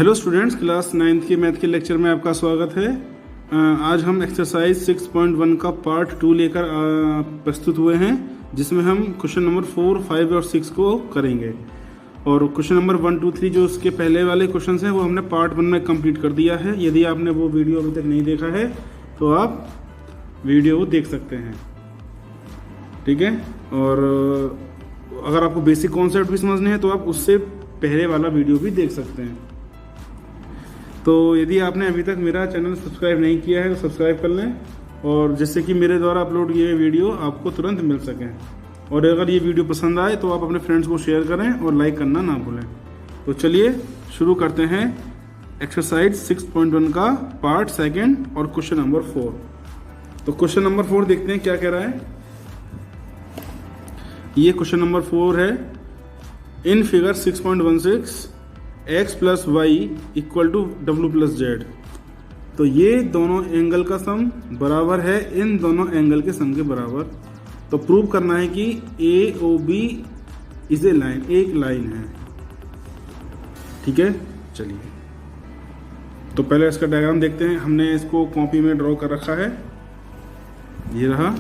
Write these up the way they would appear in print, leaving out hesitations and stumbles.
Hello students, class 9th के math के lecture में आपका स्वागत है। आज हम एक्सरसाइज 6.1 का पार्ट 2 लेकर प्रस्तुत हुए हैं, जिसमें हम क्वेश्चन नंबर 4, 5 और 6 को करेंगे। और क्वेश्चन नंबर 1, 2, 3 जो उसके पहले वाले क्वेश्चन हैं वो हमने पार्ट 1 में कंप्लीट कर दिया है। यदि आपने वो वीडियो अभी तक नहीं देखा है तो आप वीडियो देख सकते हैं, ठीक है। और अगर आपको बेसिक कॉन्सेप्ट भी समझने हैं तो आप उससे पहले वाला वीडियो भी देख सकते हैं। तो यदि आपने अभी तक मेरा चैनल सब्सक्राइब नहीं किया है तो सब्सक्राइब कर लें, और जिससे कि मेरे द्वारा अपलोड किए गए वीडियो आपको तुरंत मिल सकें। और अगर ये वीडियो पसंद आए तो आप अपने फ्रेंड्स को शेयर करें और लाइक करना ना भूलें। तो चलिए शुरू करते हैं एक्सरसाइज 6.1 का पार्ट 2 और क्वेश्चन नंबर 4। तो क्वेश्चन नंबर 4 देखते हैं क्या कह रहा है। ये क्वेश्चन नंबर 4 है। In figure 6.16 x plus Y equal to W plus Z. तो ये दोनों एंगल का सम बराबर है इन दोनों एंगल के सम के बराबर। तो प्रूव करना है कि A O B is a line, एक लाइन है, ठीक है। चलिए तो पहले इसका डायग्राम देखते हैं। हमने इसको कॉपी में ड्रॉ कर रखा है, ये रहा।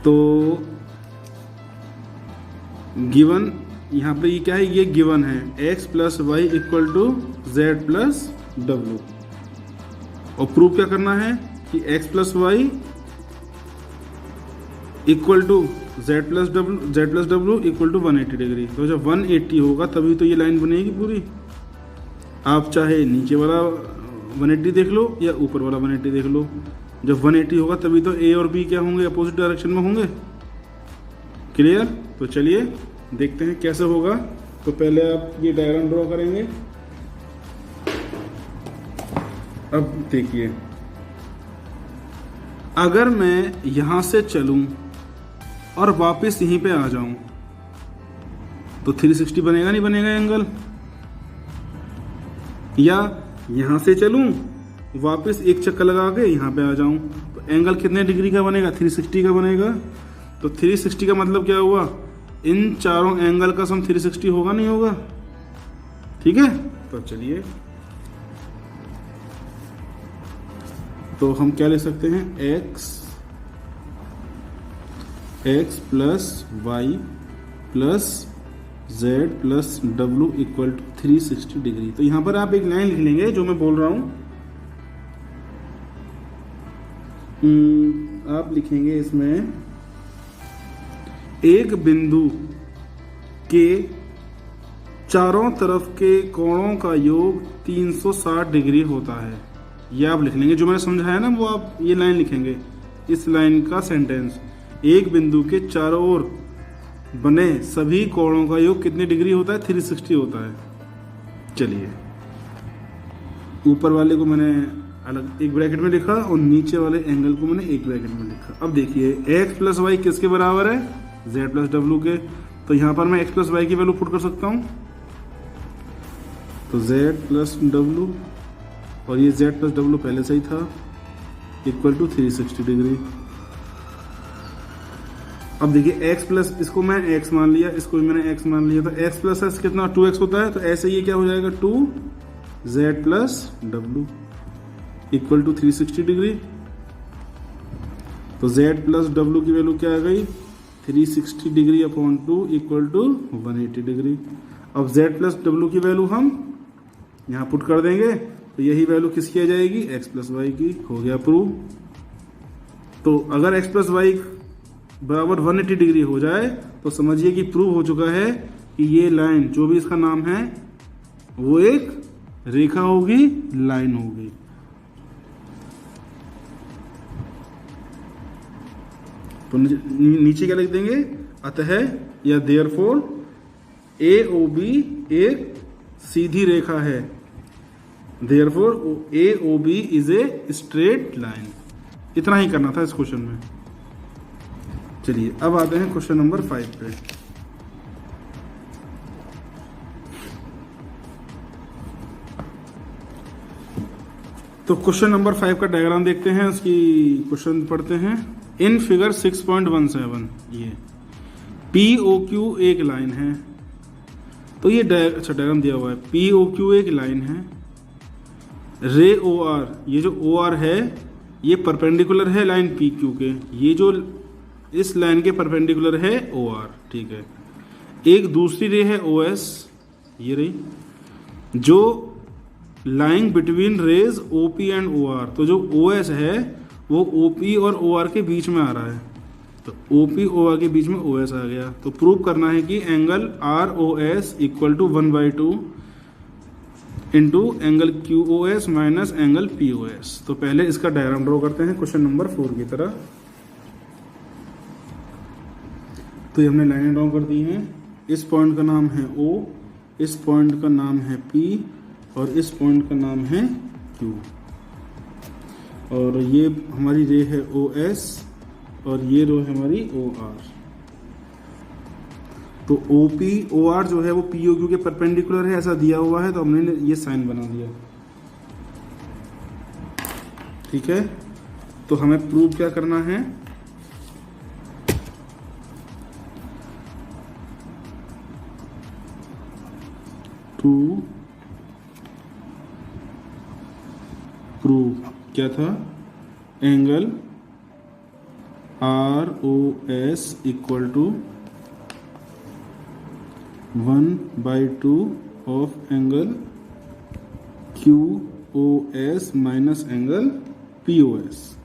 तो गिवन यहाँ पे ये क्या है, ये गिवन है x plus Y equal to Z plus W. और प्रूव क्या करना है कि x plus Y equal to Z plus W equal to 180 degree. तो जब 180 होगा तभी तो ये लाइन बनेगी पूरी। आप चाहे नीचे वाला 180 देख लो या ऊपर वाला 180 देख लो, जब 180 होगा तभी तो ए और बी क्या होंगे, अपोजिट डायरेक्शन में होंगे। क्लियर। तो चलिए देखते हैं कैसे होगा। तो पहले आप ये डायग्राम ड्रॉ करेंगे। अब देखिए, अगर मैं यहां से चलूं और वापस यहीं पे आ जाऊं तो 360 बनेगा नहीं बनेगा एंगल। या यहां से चलूं वापस एक चक्कर लगा के यहाँ पे आ जाऊं तो एंगल कितने डिग्री का बनेगा, 360 का बनेगा। तो 360 का मतलब क्या हुआ, इन चारों एंगल का सम 360 होगा नहीं होगा, ठीक है। तो चलिए तो हम क्या ले सकते हैं, x plus Y plus Z plus W equal to 360 degree. तो यहां पर आप एक लाइन लिख लेंगे जो मैं बोल रहा हूं। आप लिखेंगे इसमें एक बिंदु के चारों तरफ के कोणों का योग 360 डिग्री होता है। ये आप लिख लेंगे, जो मैंने समझाया ना वो आप ये लाइन लिखेंगे, इस लाइन का सेंटेंस। एक बिंदु के चारों ओर बने सभी कोणों का योग कितने डिग्री होता है, 360 होता है। चलिए ऊपर वाले को मैंने अलग एक ब्रैकेट में लिखा और नीचे वाले एंगल को मैंने एक ब्रैकेट में लिखा। अब देखिए x प्लस वाई किसके बराबर है, z प्लस डब्ल्यू के। तो यहां पर मैं x प्लस वाई की वैल्यू पुट कर सकता हूं। तो z प्लस डब्ल्यू, और ये z प्लस डब्ल्यू पहले से ही था, इक्वल टू 360 डिग्री। अब देखिए x प्लस, इसको मैं x मान लिया, इसको भी मैंने x मान लिया। तो x प्लस s कितना, 2x होता है। तो ऐसे ये क्या हो जाएगा, 2z plus W equal to 360 degree. तो z प्लस डब्ल्यू की वैल्यू क्या आ गई, 360 degree upon 2 equal to 180 degree. अब z प्लस डब्ल्यू की वैल्यू हम यहाँ पुट कर देंगे, तो यही वैल्यू किसकी आ जाएगी, x प्लस वाई की। हो गया प्रूव। तो अगर x प्लस वाई बराबर 180 डिग्री हो जाए तो समझिए कि प्रूव हो चुका है कि ये लाइन, जो भी इसका नाम है, वो एक रेखा होगी, लाइन होगी। तो नीचे क्या लिख देंगे, अतः या देयरफॉर ए ओ बी एक सीधी रेखा है। Therefore A O B is a straight line. इतना ही करना था इस क्वेश्चन में। चलिए अब आते हैं क्वेश्चन नंबर 5 पे। तो क्वेश्चन नंबर 5 का डायग्राम देखते हैं, उसकी क्वेश्चन पढ़ते हैं। इन फिगर 6.17 ये पी ओ क्यू एक लाइन है, तो ये अच्छा डायग्राम दिया हुआ है, पी ओ क्यू एक लाइन है, रे ओ आर, ये जो ओ आर है ये परपेंडिकुलर है लाइन पी क्यू के, ये जो इस लाइन के परपेंडिकुलर है ओ आर, ठीक है। एक दूसरी रे है ओ एस, ये रही, जो line between rays O P and O R, तो जो ओ एस है वो ओ पी और ओ आर के बीच में आ रहा है, तो ओ पी ओ आर के बीच में ओ एस आ गया। तो प्रूव करना है कि angle R O S equal to 1/2 into angle Q O S minus angle P O S. तो पहले इसका डायग्राम ड्रॉ करते हैं क्वेश्चन नंबर 4 की तरह। तो ये हमने लाइनें ड्रॉ कर दी हैं, इस पॉइंट का नाम है O, इस पॉइंट का नाम है P और इस पॉइंट का नाम है Q, और ये हमारी रे है OS और ये रो है हमारी OR। तो OP OR जो है वो POQ के परपेंडिकुलर है, ऐसा दिया हुआ है, तो हमने ये साइन बना दिया, ठीक है। तो हमें प्रूव क्या करना है, टू प्रूव क्या था, angle R O S equal to 1/2 of angle Q O S minus angle P O S,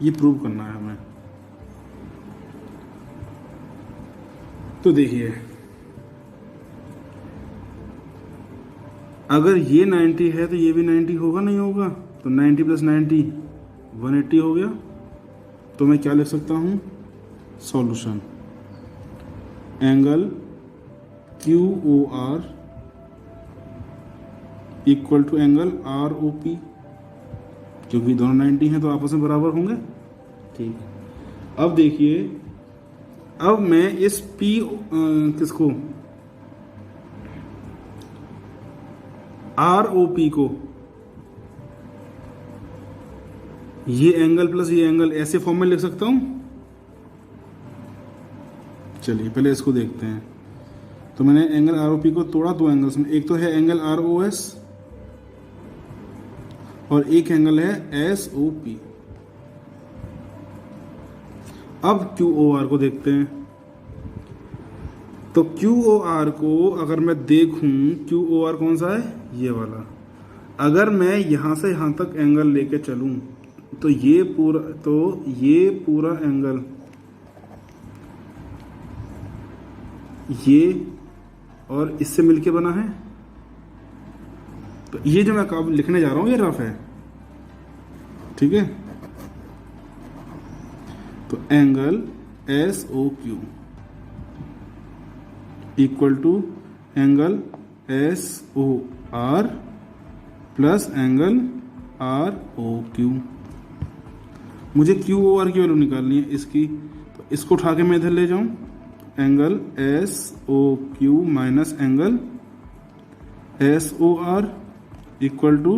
ये प्रूव करना है हमें। तो देखिए, अगर ये 90 है तो ये भी 90 होगा, नहीं होगा, तो 90 + 90 180 हो गया। तो मैं क्या लिख सकता हूँ, solution angle Q O R equal to angle R O P, क्योंकि दोनों 90 हैं तो आपस में बराबर होंगे, ठीक। अब देखिए, अब मैं इस पी किसको, आर ओ पी को, ये एंगल प्लस ये एंगल ऐसे फॉर्म में लिख सकता हूं। चलिए पहले इसको देखते हैं। तो मैंने एंगल आर ओ पी को तोड़ा दो एंगल्स में, एक तो है एंगल आर ओ एस और एक एंगल है एस ओ पी। अब क्यू ओ आर को देखते हैं। तो क्यू ओ आर को अगर मैं देखूं, क्यू ओ आर कौन सा है, ये वाला। अगर मैं यहां से यहां तक एंगल लेके चलूं तो ये पूरा एंगल ये और इससे मिलके बना है। तो ये जो मैं काम लिखने जा रहा हूं ये रफ है, ठीक है। तो angle S O Q equal to angle S O R plus angle R O Q. मुझे क्यू ओ आर की वैल्यू निकालनी है इसकी, तो इसको उठा के मैं इधर ले जाऊं, angle S O Q minus angle S O R equal to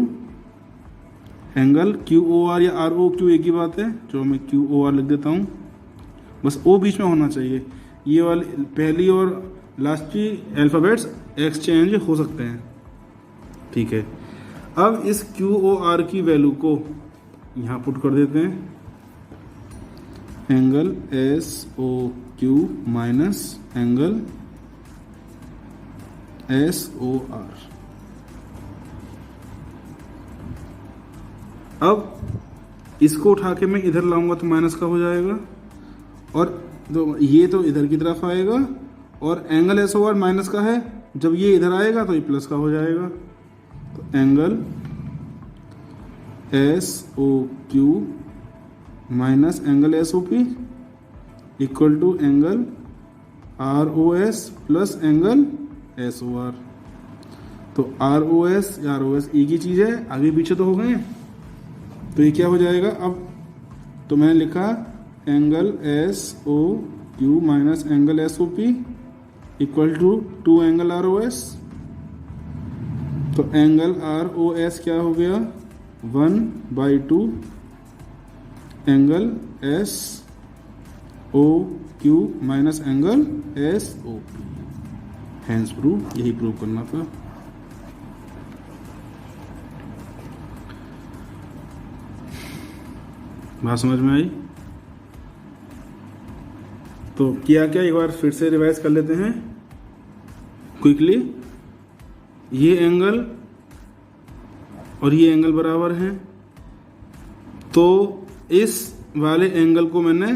angle Q O R या आर ओ क्यू एक ही बात है, जो मैं क्यू ओ आर लिख देता हूं, बस ओ बीच में होना चाहिए। ये वाली पहली और लास्ट की अल्फ़ाबेट्स एक्सचेंज हो सकते हैं, ठीक है। अब इस क्यू ओ आर की वैल्यू को यहाँ पुट कर देते हैं, angle S O Q minus angle S O R. अब इसको उठा के मैं इधर लाऊंगा तो माइनस का हो जाएगा, और तो ये तो इधर की तरफ आएगा, और angle S O R minus का है, जब ये इधर आएगा तो ये प्लस का हो जाएगा। तो angle S O Q minus angle S O P equal to angle R O S plus angle S O R. तो आर ओ एस एक ही चीज़ है, आगे पीछे तो हो गए। तो ये क्या हो जाएगा, अब तो मैंने लिखा angle S O Q minus angle S O P equal to 2 angle R O S. तो एंगल आर ओ एस क्या हो गया, 1/2 angle S O Q minus angle S O P, hence prove, यही प्रूव करना था। बात समझ में आई? तो किया क्या, एक बार फिर से रिवाइज कर लेते हैं क्विकली। ये एंगल और ये एंगल बराबर हैं, तो इस वाले एंगल को मैंने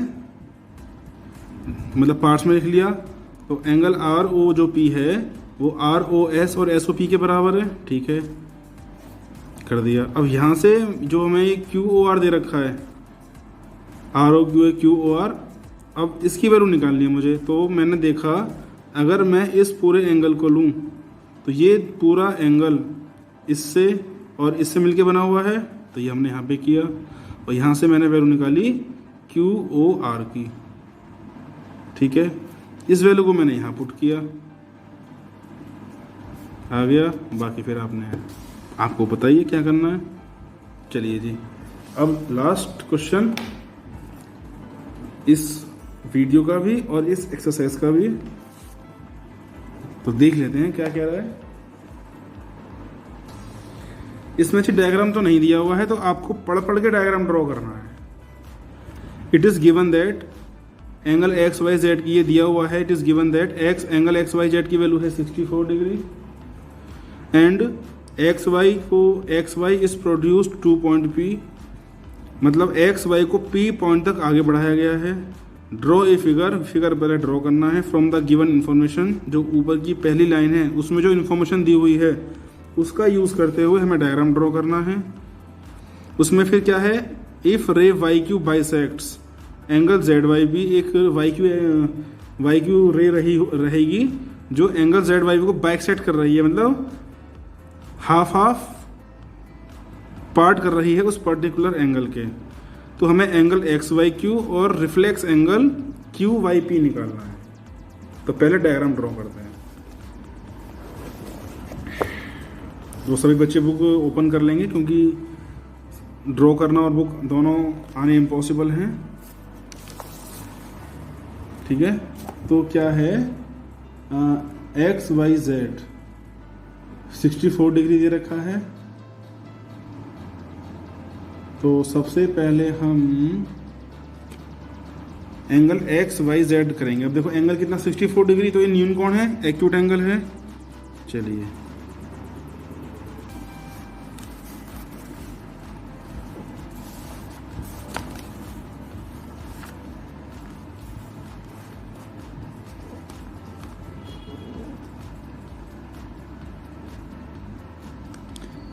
मतलब पार्ट्स में लिख लिया। तो एंगल आर ओ जो पी है वो आर ओ एस और एस ओ पी के बराबर है, ठीक है, कर दिया। अब यहाँ से जो हमें क्यू ओ आर दे रखा है, आर ओ क्यू ए क्यू ओ आर, अब इसकी वैल्यू निकालनी है मुझे। तो मैंने देखा अगर मैं इस पूरे एंगल को लूँ तो ये पूरा एंगल इससे और इससे मिलके बना हुआ है, तो ये हमने यहाँ पे किया और यहाँ से मैंने वैल्यू निकाली क्यू ओ आर की, ठीक है। इस वैल्यू को मैंने यहाँ पुट किया, आ गया। बाकी फिर आपको बताइए क्या करना है। चलिए जी, अब लास्ट क्वेश्चन इस वीडियो का भी और इस एक्सरसाइज का भी, तो देख लेते हैं क्या कह रहा है। इसमें अच्छी डायग्राम तो नहीं दिया हुआ है, तो आपको पढ़ पढ़ के डायग्राम ड्रॉ करना है। It is given that angle X Y Z की, ये दिया हुआ है। It is given that X angle X Y Z की वैल्यू है 64 degree and X Y is produced 2 point P, मतलब एक्स वाई को पी पॉइंट तक आगे बढ़ाया गया है। ड्रॉ ए फिगर पहले ड्रॉ करना है फ्रॉम द गिवन इन्फॉर्मेशन, जो ऊपर की पहली लाइन है उसमें जो इन्फॉर्मेशन दी हुई है उसका यूज़ करते हुए हमें डायग्राम ड्रॉ करना है। उसमें फिर क्या है, if ray Y Q bisects angle Z Y B, एक वाई क्यू रे रहेगी जो एंगल जेड वाई बी को बाइसेक्ट कर रही है, मतलब हाफ पार्ट कर रही है उस पर्टिकुलर एंगल के। तो हमें एंगल एक्स वाई क्यू और reflex angle Q Y P निकालना है। तो पहले डायग्राम ड्रॉ करते हैं। तो सभी बच्चे बुक ओपन कर लेंगे क्योंकि ड्रॉ करना और बुक दोनों आने इम्पॉसिबल हैं, ठीक है। तो क्या है, एक्स वाई जेड 64 डिग्री दे रखा है। तो सबसे पहले हम एंगल एक्स वाई जेड करेंगे। अब देखो एंगल कितना 64 डिग्री, तो ये न्यून कोण है, एक्यूट एंगल है। चलिए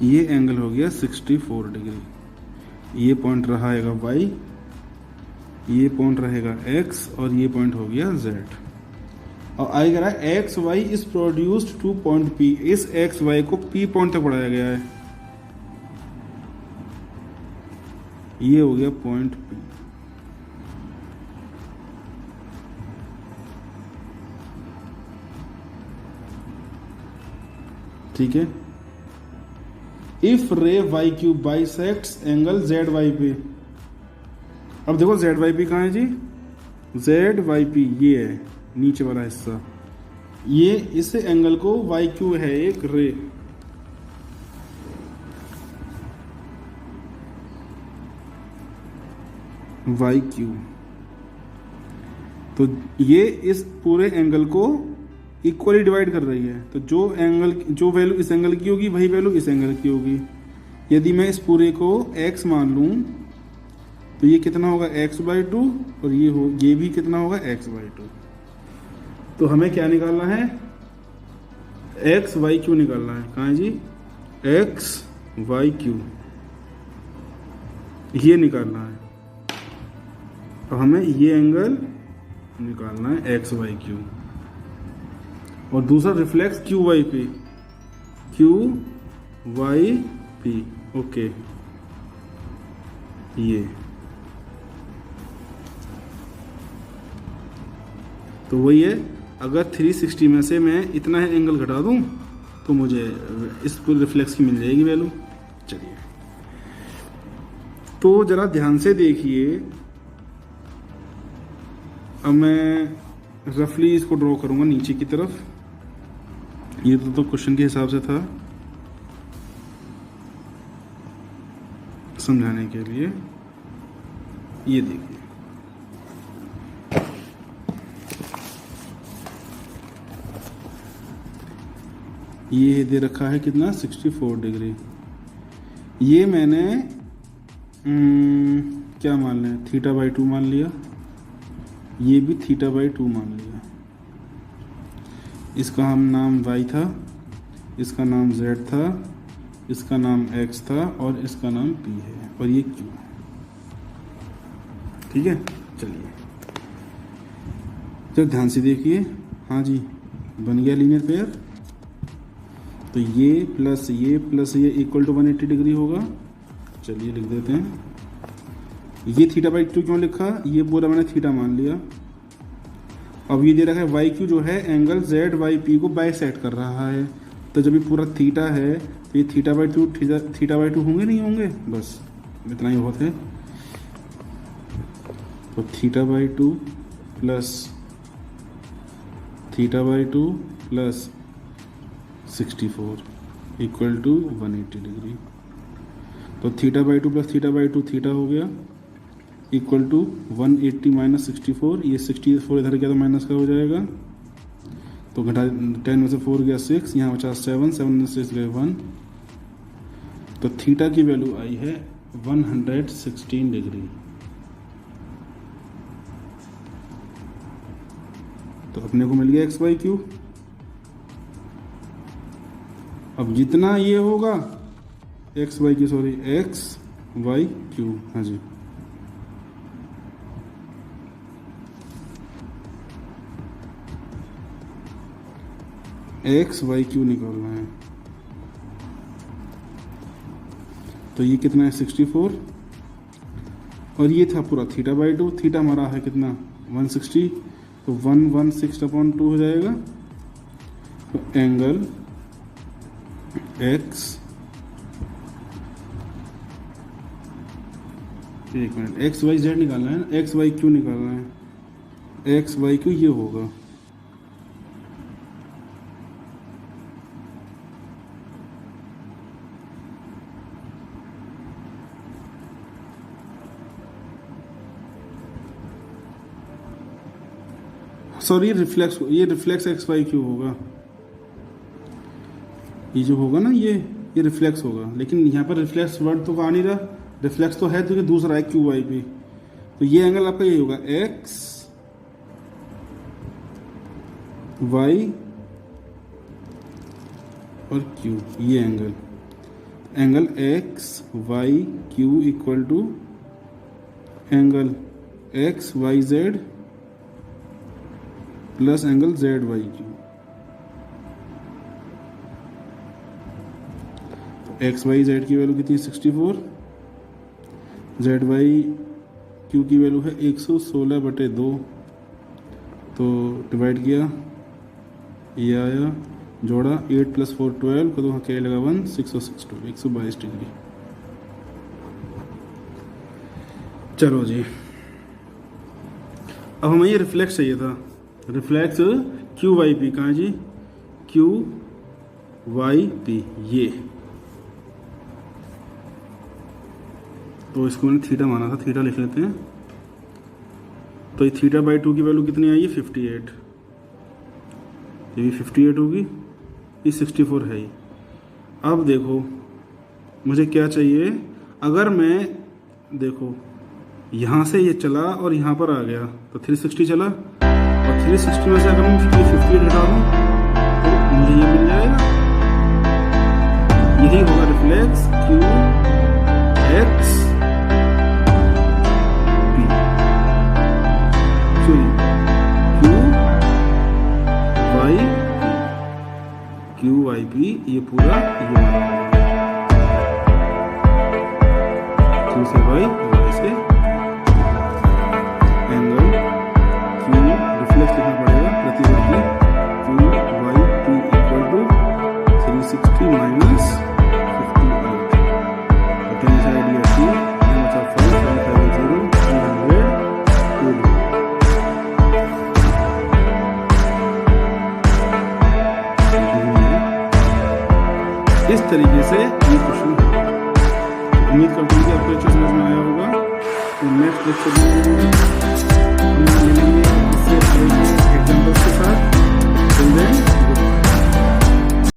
ये एंगल हो गया 64 डिग्री, ये पॉइंट रहेगा y, ये पॉइंट रहेगा x और ये पॉइंट हो गया z। और आई कह रहा है X Y is produced 2 point p, इस एक्स वाई को p पॉइंट तक बढ़ाया गया है, ये हो गया पॉइंट p। ठीक है। If ray Y Q bisects angle Z Y P, अब देखो जेड वाई पी कहाँ है जी, जेड वाई पी ये है नीचे वाला हिस्सा, ये इस एंगल को वाई क्यू है एक रे, वाई क्यू, तो ये इस पूरे एंगल को इक्वली डिवाइड कर रही है। तो जो वैल्यू इस एंगल की होगी वही वैल्यू इस एंगल की होगी। यदि मैं इस पूरे को x मान लूं तो ये कितना होगा x/2 और ये भी कितना होगा x/2। तो हमें क्या निकालना है, x/q निकालना है। कहाँ है जी, x/q ये निकालना है। तो हमें ये एंगल निकालना है x/q और दूसरा रिफ्लेक्स QYP, ओके ये। तो वही है, अगर 360 में से मैं इतना है एंगल घटा दूं तो मुझे इस पर रिफ्लेक्स की मिल जाएगी वैल्यू। चलिए तो जरा ध्यान से देखिए, अब मैं रफली इसको ड्रॉ करूँगा नीचे की तरफ। ये तो क्वेश्चन के हिसाब से था, समझाने के लिए। ये देखिए, ये दे रखा है कितना, 64 डिग्री। ये मैंने क्या मान लिया, θ/2 मान लिया। ये भी θ/2 मान लिया। इसका हम नाम y था, इसका नाम z था, इसका नाम x था और इसका नाम p है और ये q। ठीक है, चलिए जब ध्यान से देखिए। हाँ जी, बन गया लीनियर पेयर। तो ये प्लस ये इक्वल टू 180 डिग्री होगा। चलिए लिख देते हैं। ये θ/2 क्यों लिखा, ये पूरा मैंने थीटा मान लिया। अब ये दे रखा है वाई क्यू जो है एंगल जेड वाई पी को बाइसेक्ट कर रहा है। तो जब ये पूरा थीटा है तो ये θ/2 होंगे, नहीं होंगे, बस इतना ही बहुत है। तो θ/2 प्लस 64 इक्वल टू 180 डिग्री। तो θ/2 प्लस θ/2 थीटा हो गया इक्वल टू 180 माइनस 64। ये 64 इधर गया तो माइनस का हो जाएगा, तो घटा 10 में से 4 गया 6, यहाँ बचा 7 में से 6 गए 1। तो थीटा की वैल्यू आई है 116 डिग्री। तो अपने को मिल गया x/q। अब जितना ये होगा x/q, हाँ जी, x/q निकालना है। तो ये कितना है 64 और ये था पूरा θ/2। थीटा हमारा है कितना 160, तो 116/2 हो जाएगा। तो एंगल x, एक मिनट, x/z निकालना है ना, x/q निकालना है। x/q ये होगा, सॉरी ये रिफ्लेक्स x/q होगा। ये जो होगा ना ये रिफ्लेक्स होगा, लेकिन यहाँ पर रिफ्लेक्स वर्ड तो आ नहीं रहा। रिफ्लेक्स तो है, तो ये दूसरा है QYP। तो ये एंगल आपका ये होगा x y और q। ये angle x y q equal to angle x y z plus angle ZYQ। X Y Z की वैल्यू कितनी है 64, ZYQ की वैल्यू है 116/2। तो डिवाइड किया, ये आया, जोड़ा 8 + 4 12 को, तो क्या लगा 1 6 और 6 2 122 डिग्री। चलो जी, अब हमें ये रिफ्लेक्स चाहिए था। रिफ्लेक्स QYP कहाँ है जी, QYP ये। तो इसको मैंने थीटा माना था, थीटा लिख लेते हैं। तो ये θ/2 की वैल्यू कितनी आई है 58। ये भी 58 होगी, ये 64 है ही। अब देखो मुझे क्या चाहिए, अगर मैं देखो यहाँ से ये चला और यहाँ पर आ गया तो 360 चला, और 360 में से अगर मैं 58 हटा दूँ तो मुझे ये मिल जाएगा। यही होगा रिफ्लेक्स QXP। QYP ये पूरा ये Q से Y से एंगल Q रिफ्लेक्स लिखना पड़ेगा प्रतिवर्ती QYP इक्वल टू 360 माइनस 58। टेन साइड या 2 5 0 300 2। इस तरीके से ये क्वेश्चन है। उम्मीद करता हूँ कि आपको अच्छा समझ में आया होगा। तो नेक्स्ट लेक्चर में हम मिलेंगे इससे आगे के एग्जाम्पल्स के साथ।